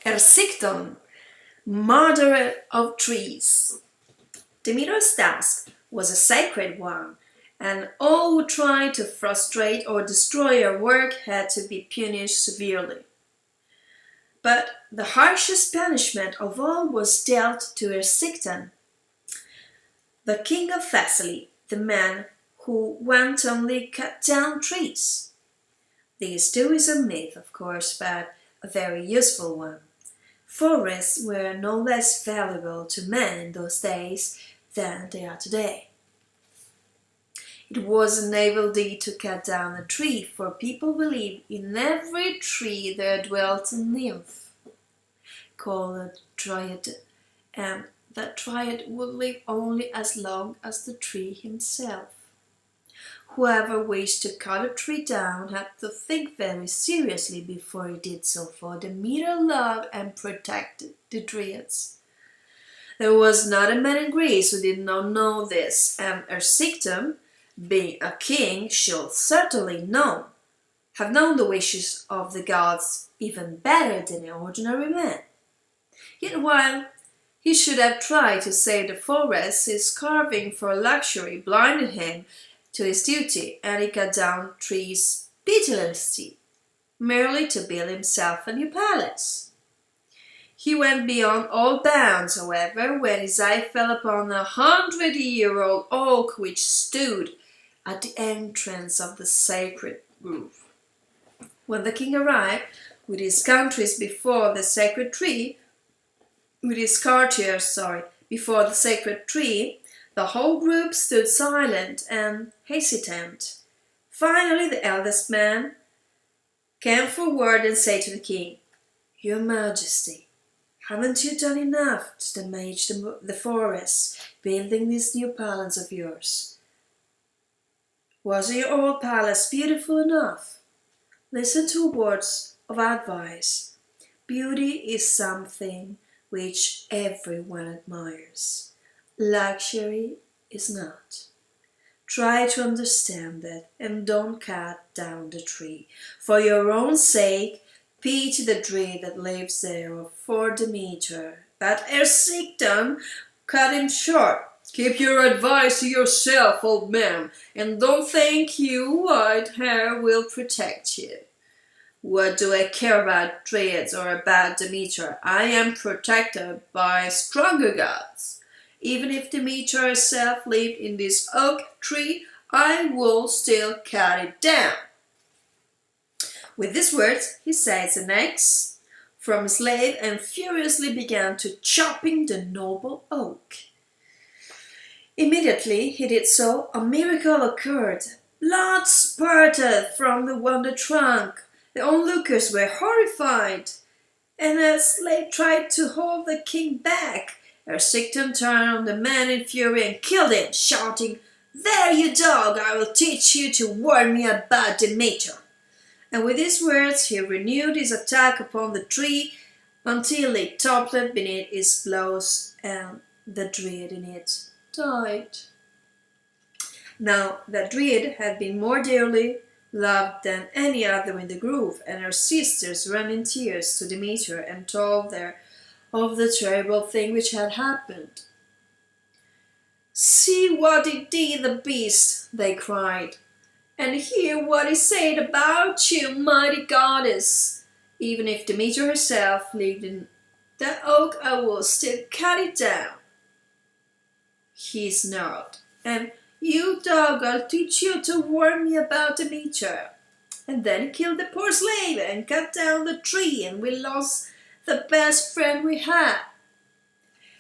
Ersichton, murderer of trees. Demeter's task was a sacred one, and all who tried to frustrate or destroy her work had to be punished severely. But the harshest punishment of all was dealt to Ersichton, the king of Thessaly, the man who wantonly cut down trees. This too is a myth, of course, but a very useful one. Forests were no less valuable to men in those days than they are today. It was a naval deed to cut down a tree, for people believed in every tree there dwelt a nymph, called a dryad, and that dryad would live only as long as the tree himself. Whoever wished to cut a tree down had to think very seriously before he did so, for Demeter loved and protected the Dryads. There was not a man in Greece who did not know this, and Ersichton, being a king, should certainly have known the wishes of the gods even better than an ordinary man. Yet while he should have tried to save the forests, his carving for luxury blinded him to his duty, and he cut down trees pitilessly, merely to build himself a new palace. He went beyond all bounds, however, when his eye fell upon 100-year-old oak which stood at the entrance of the sacred grove. When the king arrived with his courtiers before the sacred tree, the whole group stood silent and hesitant. Finally, the eldest man came forward and said to the king, "Your Majesty, haven't you done enough to damage the forest, building this new palace of yours? Wasn't your old palace beautiful enough? Listen to words of advice. Beauty is something which everyone admires. Luxury is not. Try to understand that and don't cut down the tree. For your own sake, pity the tree that lives there, or for Demeter." But Ersichton cut him short. "Keep your advice to yourself, old man, and don't think your white hair will protect you. What do I care about Dryads or about Demeter? I am protected by stronger gods. Even if Demeter herself lived in this oak tree, I will still cut it down." With these words, he seized an axe from a slave and furiously began to chopping the noble oak. Immediately he did so, a miracle occurred. Blood spurted from the wounded trunk. The onlookers were horrified, and the slave tried to hold the king back. Ersichton turned on the man in fury and killed him, shouting, "There, you dog! I will teach you to warn me about Demeter." And with these words he renewed his attack upon the tree until it toppled beneath his blows, and the Dryad in it died. Now the Dryad had been more dearly loved than any other in the grove, and her sisters ran in tears to Demeter and told her of the terrible thing which had happened. "See what it did, the beast," they cried, "and hear what he said about you, mighty goddess. Even if Demeter herself lived in that oak, I will still cut it down." He snarled, "And you, dog, I'll teach you to warn me about Demeter." And then he killed the poor slave and cut down the tree, and we lost the best friend we had.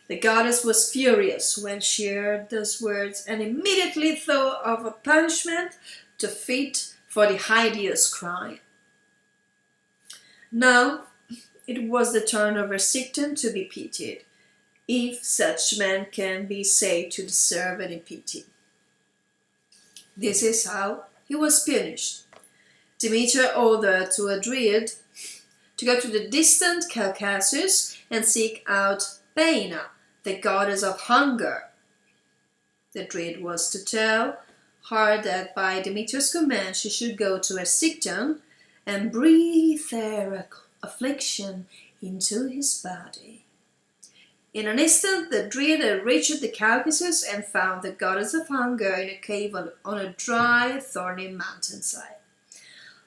The goddess was furious when she heard those words, and immediately thought of a punishment to fit for the hideous crime. Now it was the turn of Ersichton to be pitied, if such men can be said to deserve any pity. This is how he was punished. Demeter ordered to a Dryad to go to the distant Caucasus and seek out Paina, the goddess of hunger. The Dryad was to tell her that by Demeter's command she should go to Ersichton and breathe their affliction into his body. In an instant the Druid had reached the Caucasus and found the goddess of hunger in a cave on a dry, thorny mountainside.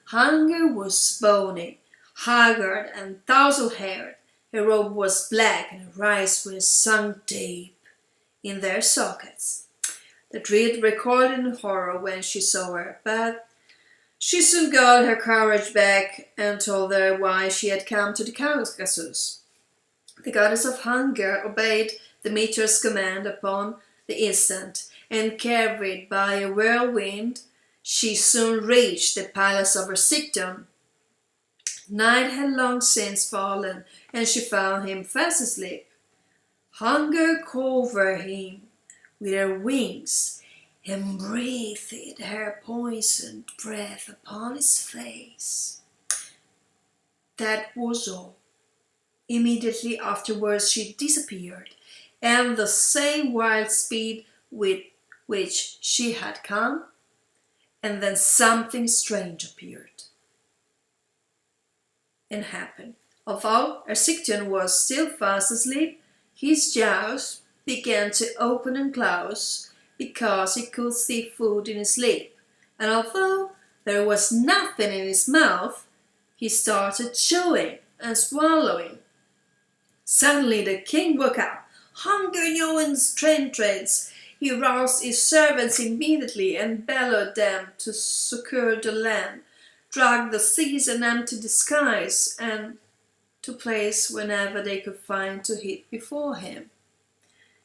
Hunger was bony, haggard, and tousled-haired. Her robe was black, and her eyes were sunk deep in their sockets. The Druid recoiled in horror when she saw her, but she soon got her courage back and told her why she had come to the Caucasus. The goddess of hunger obeyed Demeter's command upon the instant, and carried by a whirlwind, she soon reached the palace of Ersichton. Night had long since fallen, and she found him fast asleep. Hunger covered him with her wings, and breathed her poisoned breath upon his face. That was all. Immediately afterwards she disappeared, and the same wild speed with which she had come, and then something strange appeared and happened. Although Ersichton was still fast asleep, his jaws began to open and close because he could see food in his sleep, and although there was nothing in his mouth, he started chewing and swallowing. Suddenly the king woke up. Hunger knew his entrance. He roused his servants immediately and bellowed them to succor the land, drag the seas and empty the skies, and to place whenever they could find to eat before him.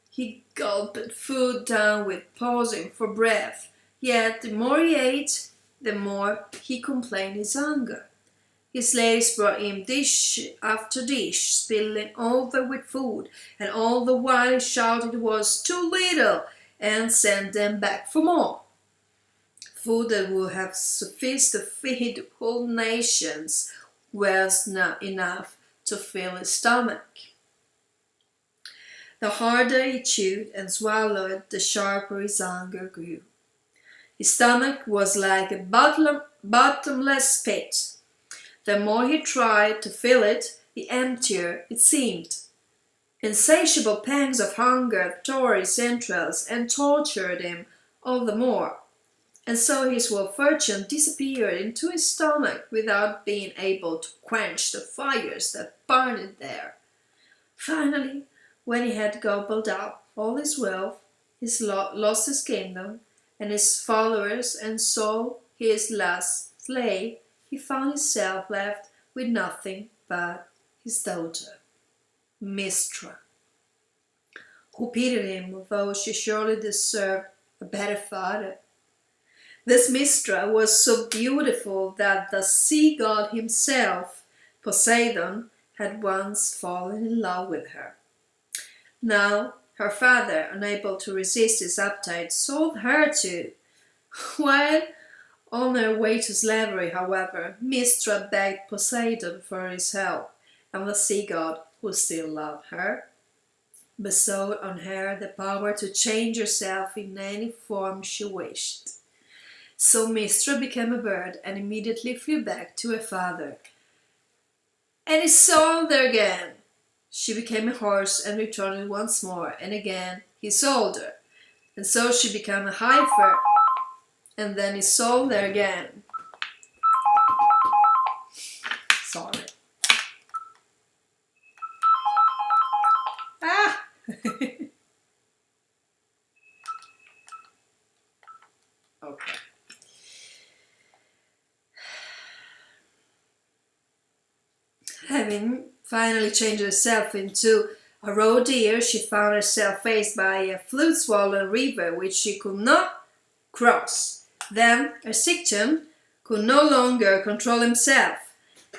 He gulped food down with pausing for breath, yet the more he ate, the more he complained his hunger. His slaves brought him dish after dish, spilling over with food, and all the while he shouted it was too little, and sent them back for more. Food that would have sufficed to feed whole nations was not enough to fill his stomach. The harder he chewed and swallowed, the sharper his hunger grew. His stomach was like a bottomless pit. The more he tried to fill it, the emptier it seemed. Insatiable pangs of hunger tore his entrails and tortured him all the more, and so his whole fortune disappeared into his stomach without being able to quench the fires that burned there. Finally, when he had gobbled up all his wealth, he lost his kingdom and his followers, and saw his last slave, he found himself left with nothing but his daughter, Mistra, who pitied him, although she surely deserved a better father. This Mistra was so beautiful that the sea god himself, Poseidon, had once fallen in love with her. Now her father, unable to resist his appetite, sold her too. While on her way to slavery, however, Mistra begged Poseidon for his help, and the sea god, who still loved her, bestowed on her the power to change herself in any form she wished. So Mistra became a bird and immediately flew back to her father. And he sold her again. She became a horse and returned once more, and again he sold her. And so she became a heifer, and then he sold her again. Sorry. Ah! Okay. Having finally changed herself into a roe deer, she found herself faced by a flood-swollen river which she could not cross. Then Ersichton could no longer control himself.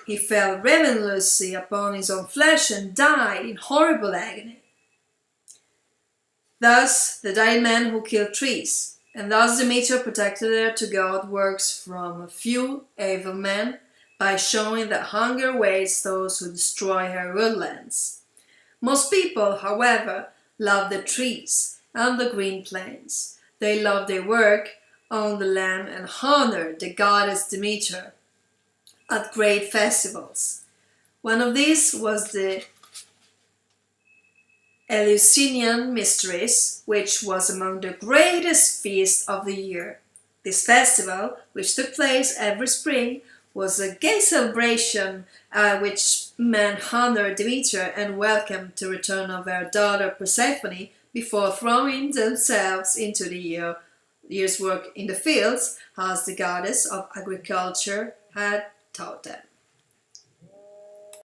He fell ravenously upon his own flesh and died in horrible agony. Thus the dying man who killed trees, and thus Demeter protected her to God works from a few evil men, by showing that hunger waits those who destroy her woodlands. Most people, however, love the trees and the green plains. They love their work on the land and honor the goddess Demeter at great festivals. One of these was the Eleusinian Mysteries, which was among the greatest feasts of the year. This festival, which took place every spring, was a gay celebration which men honored Demeter and welcomed the return of their daughter Persephone before throwing themselves into the year's work in the fields, as the goddess of agriculture had taught them.